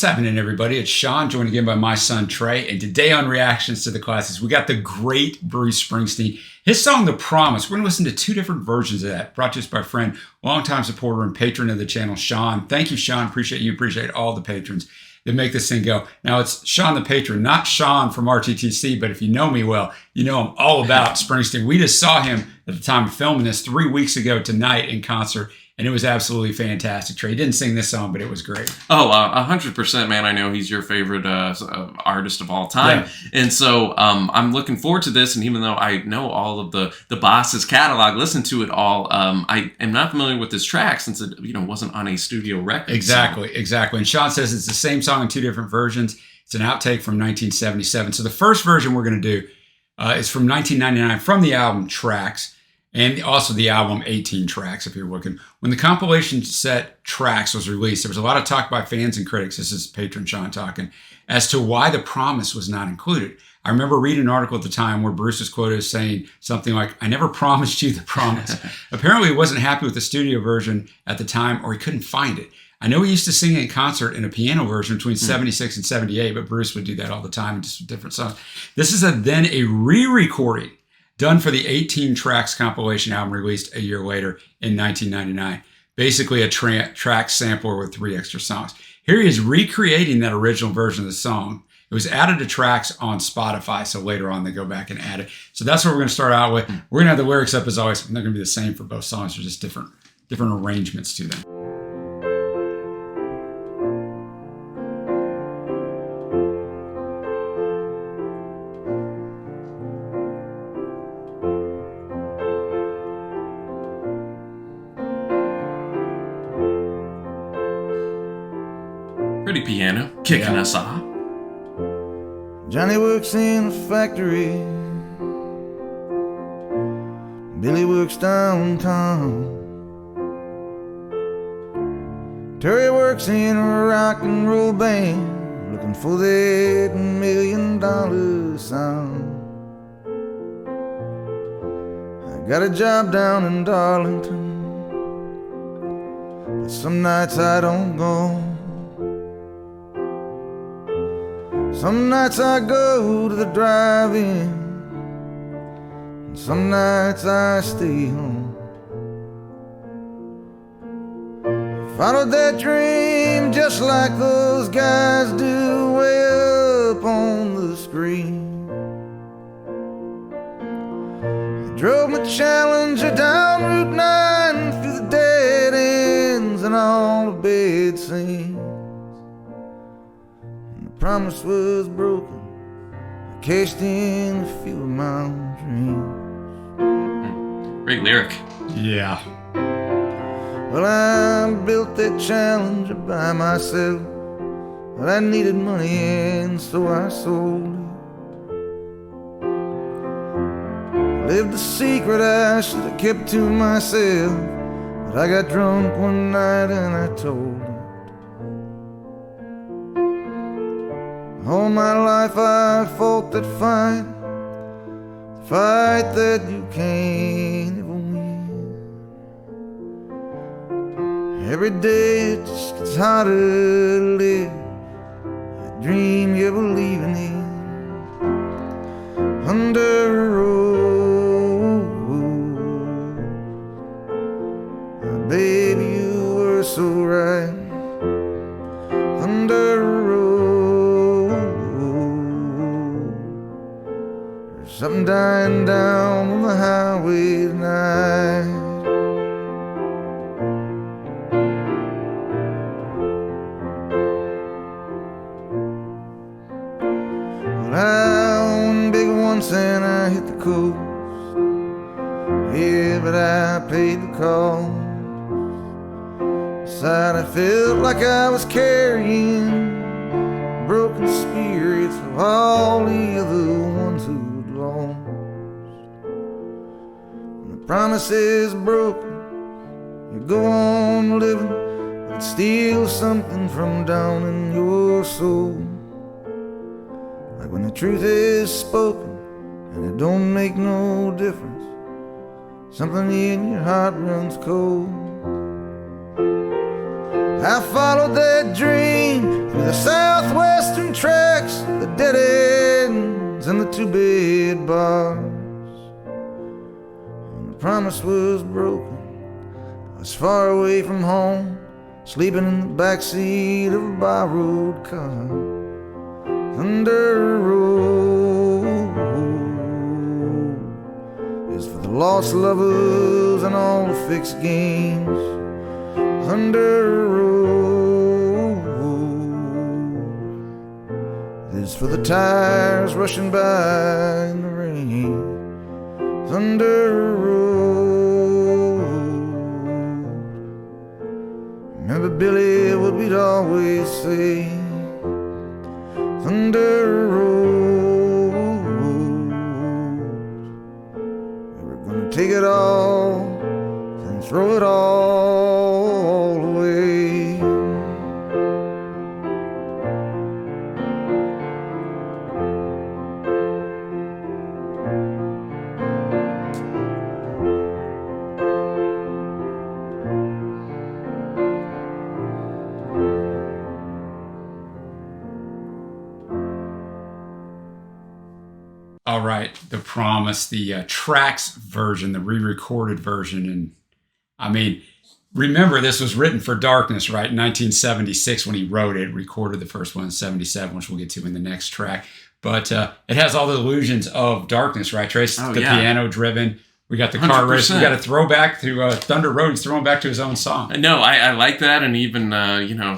happening, everybody? It's Sean, joined again by my son, Trey. And today on Reactions to the Classics, we got the great Bruce Springsteen. His song, The Promise. We're going to listen to two different versions of that, brought to us by a friend, longtime supporter and patron of the channel, Sean. Thank you, Sean. Appreciate you. Appreciate all the patrons that make this thing go. Now, it's Sean the patron, not Sean from RTTC, but if you know me well, you know I'm all about Springsteen. We just saw him at the time of filming this 3 weeks ago tonight in concert. And it was absolutely fantastic. Trey, he didn't sing this song, but it was great. Oh, 100%, man. I know he's your favorite artist of all time. Yeah. And so I'm looking forward to this. And even though I know all of the Boss's catalog, listen to it all, I am not familiar with this track since it wasn't on a studio record. Exactly. And Sean says it's the same song in two different versions. It's an outtake from 1977. So the first version we're going to do is from 1999 from the album Tracks. And also the album 18 Tracks, if you're looking. When the compilation set Tracks was released, there was a lot of talk by fans and critics, this is patron Sean talking, as to why The Promise was not included. I remember reading an article at the time where Bruce was quoted as saying something like, "I never promised you the promise." Apparently he wasn't happy with the studio version at the time, or he couldn't find it. I know he used to sing it in concert in a piano version between 76 and 78, but Bruce would do that all the time, just with different songs. This is then a re-recording done for the 18 Tracks compilation album released a year later in 1999. Basically a track sampler with 3 extra songs. Here he is recreating that original version of the song. It was added to Tracks on Spotify, so later on they go back and add it. So that's what we're going to start out with. We're going to have the lyrics up as always. They're not going to be the same for both songs. They're just different arrangements to them. Pretty piano, kicking us off. Johnny works in a factory, Billy works downtown, Terry works in a rock and roll band, looking for that $1 million sound. I got a job down in Darlington, but some nights I don't go. Some nights I go to the drive-in, and some nights I stay home. Followed that dream just like those guys do way up on the screen. I drove my Challenger down Route 9 through the dead ends and all the bad scenes. Promise was broken. I cashed in a few of my dreams. Great lyric. Yeah. Well, I built that Challenger by myself, but I needed money and so I sold it. Lived a secret I should have kept to myself, but I got drunk one night and I told it. All my life I fought that fight that you can't ever win. Every day it just gets harder to live that dream you're believing in. Under a rose, baby, you were so right. Under a something dying down on the highway tonight. Well, I owned big once and I hit the coast. Yeah, but I paid the cost. Inside I felt like I was carrying broken spirits of all the other ones who lost. When the promise is broken, you go on living, but it's still something from down in your soul. Like when the truth is spoken and it don't make no difference, something in your heart runs cold. I followed that dream through the southwestern tracks, the dead ends and the two-bed bars. And the promise was broken. I was far away from home, sleeping in the backseat of a borrowed car. Thunder Road is for the lost lovers and all the fixed games. Thunder Road is for the tires rushing by in the rain. Thunder Road. Remember Billy, what we'd always say. Thunder Road. We were gonna take it all and throw it all away. All right, The Promise, the tracks version, the re-recorded version. And I mean, remember this was written for Darkness, right? In 1976 when he wrote it, recorded the first one in 77, which we'll get to in the next track. But it has all the illusions of Darkness, right, Trace? Oh, the yeah. piano driven. We got the car race. We got a throwback to Thunder Road. He's throwing back to his own song. No, I like that. And even,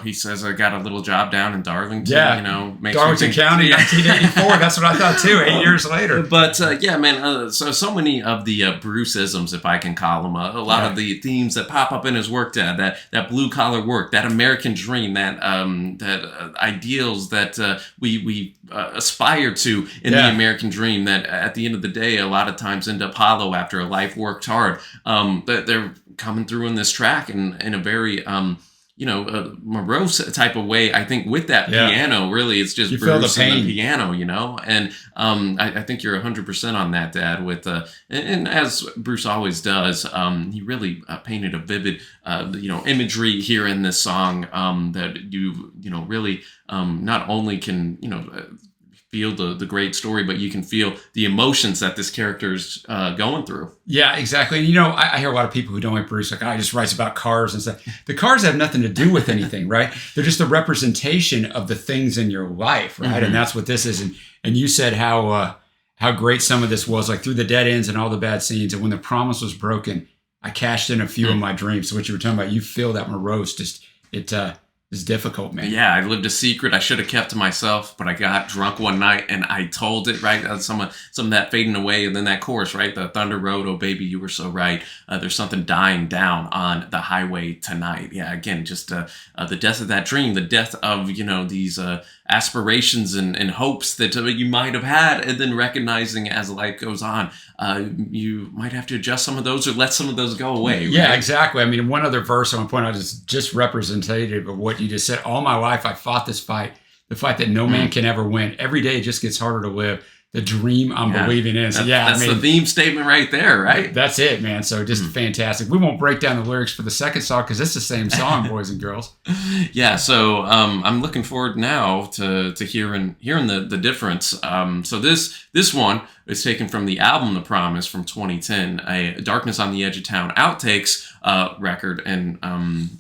he says, I got a little job down in Darlington. Yeah. Darlington County, 1984. That's what I thought, too, 8 years later. But, man, so many of the Bruce-isms, if I can call them, a lot of the themes that pop up in his work, that blue-collar work, that American dream, that ideals that we aspire to in the American dream, that at the end of the day, a lot of times end up hollow after a life worked hard. That they're coming through in this track in a very morose type of way. I think with that piano, really, it's just Bruce and the piano, And I think you're 100% on that, Dad. With and as Bruce always does, he really painted a vivid, imagery here in this song that you really not only can feel the great story, but you can feel the emotions that this character's going through. Yeah, exactly. And, I hear a lot of people who don't like Bruce, like, he just writes about cars and stuff. The cars have nothing to do with anything, right? They're just a representation of the things in your life, right? Mm-hmm. And that's what this is. And you said how great some of this was, like through the dead ends and all the bad scenes. And when the promise was broken, I cashed in a few of my dreams. So what you were talking about, you feel that morose, it's difficult, man. Yeah, I lived a secret I should have kept to myself, but I got drunk one night and I told it, right? Some of that fading away, and then that chorus, right? The Thunder Road, oh baby, you were so right. There's something dying down on the highway tonight. Yeah, again, just the death of that dream, the death of, these aspirations and hopes that you might have had, and then recognizing as life goes on, you might have to adjust some of those or let some of those go away. Right? Yeah, exactly. I mean, one other verse I want to point out is just representative of what you just said. All my life I fought this fight, the fight that no man can ever win. Every day it just gets harder to live. The dream I'm believing in. So that's the theme statement right there, right? That's it, man. So just fantastic. We won't break down the lyrics for the second song because it's the same song, boys and girls. Yeah. So I'm looking forward now to hearing the difference. So this one is taken from the album The Promise from 2010, a Darkness on the Edge of Town outtakes record, and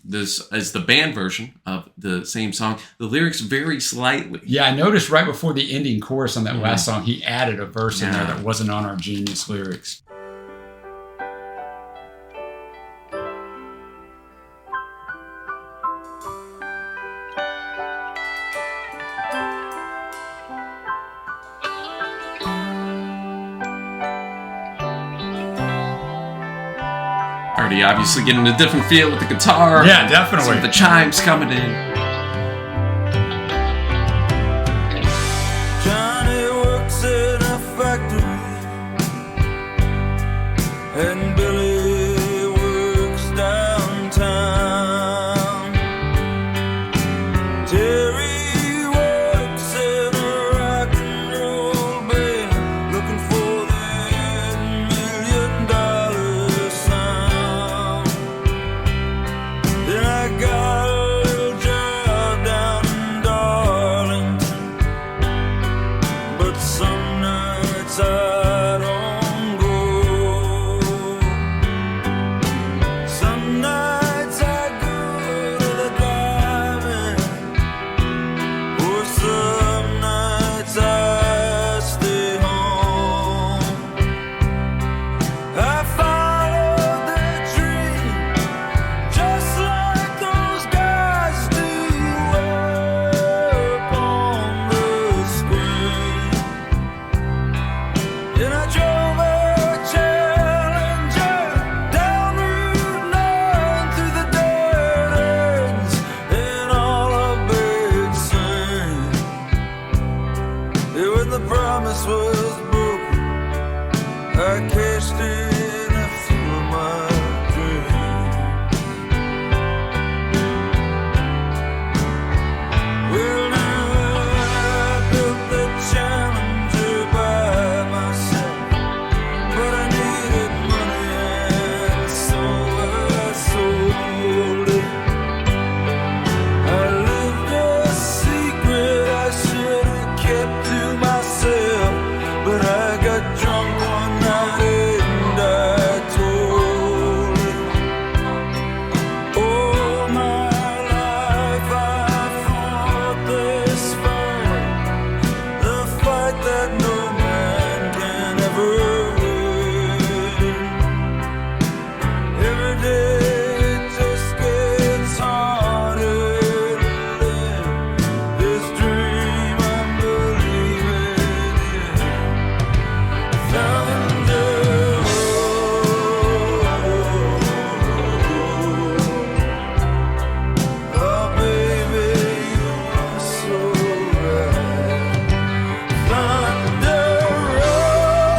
this is the band version of the same song. The lyrics vary slightly. Yeah, I noticed right before the ending chorus on that last song, he added a verse in there that wasn't on our Genius lyrics. Already obviously getting a different feel with the guitar. Yeah, definitely. Some of the chimes coming in. Johnny works in a factory, and Billy works downtown. Terry works in a rock and roll band, looking for that $1 million sound. Then I got a nights I don't go. Some nights I go to the drive-in, or some nights I stay home. I followed their dream, just like those guys do up on the screen. And I drove a Challenger down Route 9 through the dead ends and all of Big Sin. Yeah, when the promise was broken, I cashed in a few of my dreams. Well, now I built the Challenger by myself, but I needed money and so I sold it. I lived a secret I should have kept to myself, but I got drunk one night and I told it. All my life I fought this fight, the fight that no man can ever win. Every day it just gets harder to live this dream I'm believing in. Thunder roll. Oh baby, you are so right. Thunder roll.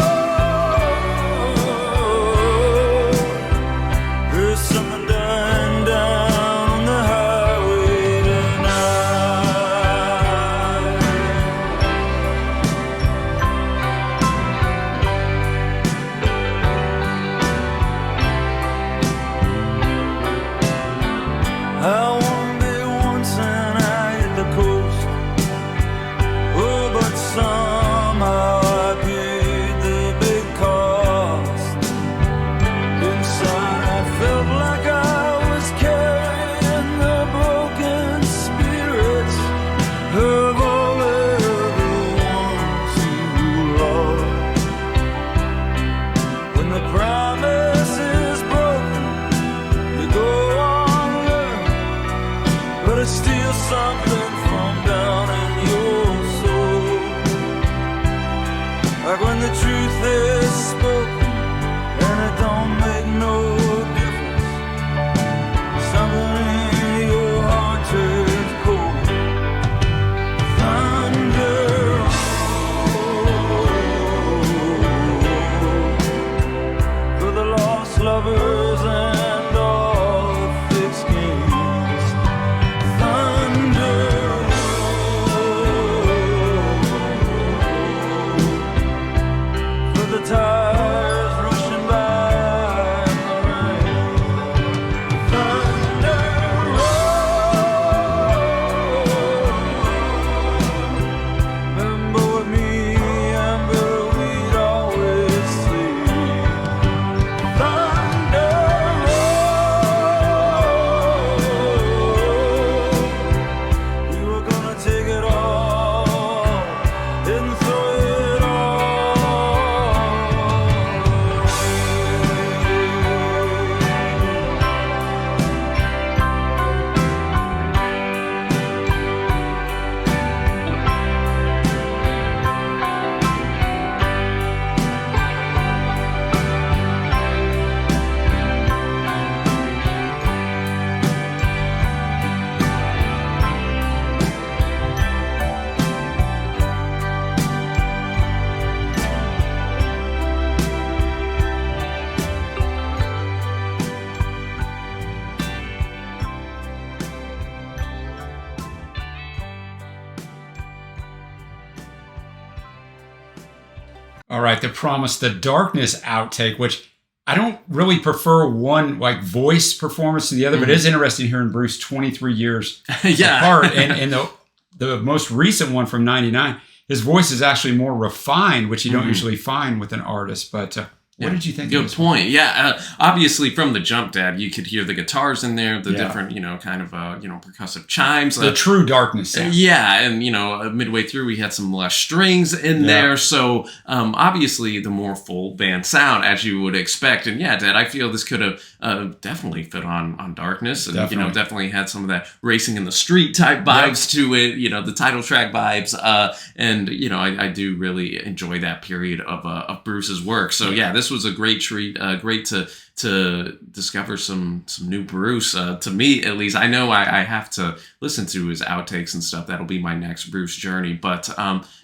There's something dying down on the highway tonight. I won't be once and I hit the coast. Oh, but somehow I paid the big cost. Inside I felt like I was carrying the broken spirits of all the ones who lost. When the promise is broken, you go on learning, but it's still something from down in your soul. Like when the truth is spoken and it don't make no difference, something in your heart turns cold. Thunder roll for the lost lovers and all the fixed games. Thunder roll for the tires rushing by in the rain. Thunder roll. Remember with me and Bill, we'd always sing. Thunder roll. We were gonna take it all and throw it all All right, The Promise, the Darkness outtake, which I don't really prefer one like voice performance to the other, but it is interesting hearing Bruce 23 years Yeah. apart. And the most recent one from '99, his voice is actually more refined, which you don't Mhm. usually find with an artist. But what did you think? Good of this point. Yeah, obviously from the jump, Dad, you could hear the guitars in there, the Yeah. different, kind of, percussive chimes. The true darkness sound. Yeah, and midway through we had some less strings in there, so obviously the more full band sound as you would expect. And yeah, Dad, I feel this could have definitely fit on Darkness, and definitely had some of that racing in the street type vibes to it. The title track vibes, and I do really enjoy that period of Bruce's work. So yeah, this was a great treat. Great to discover some new Bruce. To me, at least, I know I have to listen to his outtakes and stuff. That'll be my next Bruce journey. But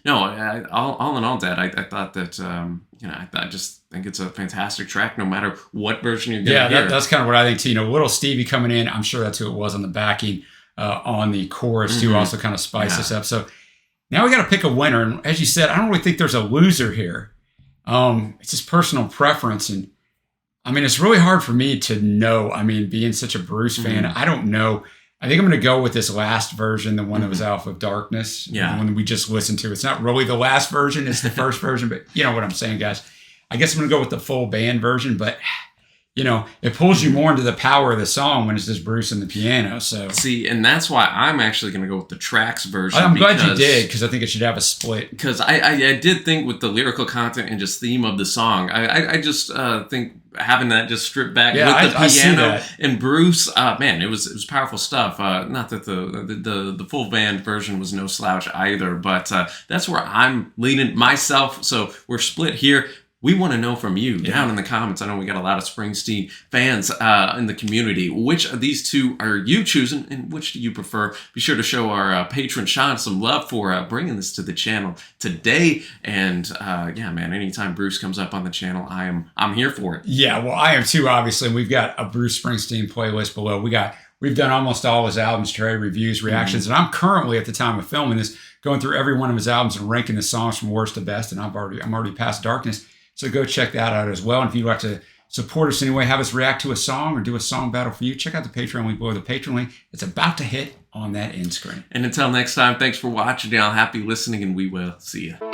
no, all in all, Dad, I thought that I just think it's a fantastic track, no matter what version you're going to hear. That's kind of what I think too. Little Stevie coming in, I'm sure that's who it was on the backing, on the chorus too, also kind of spice this up. So now we got to pick a winner, and as you said, I don't really think there's a loser here. It's just personal preference, and I mean, it's really hard for me to know. I mean, being such a Bruce fan, I don't know. I think I'm going to go with this last version, the one that was off of Darkness, the one that we just listened to. It's not really the last version; it's the first version, but you know what I'm saying, guys. I guess I'm going to go with the full band version, but it pulls you more into the power of the song when it's just Bruce and the piano. So see, and that's why I'm actually going to go with the tracks version. I'm glad you did, because I think it should have a split. Because I did think with the lyrical content and just theme of the song, I just think having that just stripped back with the piano and Bruce, man, it was powerful stuff. Not that the full band version was no slouch either, but that's where I'm leaning myself. So we're split here. We want to know from you down in the comments. I know we got a lot of Springsteen fans in the community. Which of these two are you choosing, and which do you prefer? Be sure to show our patron Sean some love for bringing this to the channel today. And yeah, man, anytime Bruce comes up on the channel, I'm here for it. Yeah, well, I am too, obviously. We've got a Bruce Springsteen playlist below. We've done almost all his albums, Trey, reviews, reactions, and I'm currently, at the time of filming this, going through every one of his albums and ranking the songs from worst to best. And I'm already past Darkness. So go check that out as well. And if you'd like to support us anyway, have us react to a song or do a song battle for you, check out the Patreon link below. The Patreon link it's about to hit on that end screen. And until next time, thanks for watching, y'all. Happy listening, and we will see you.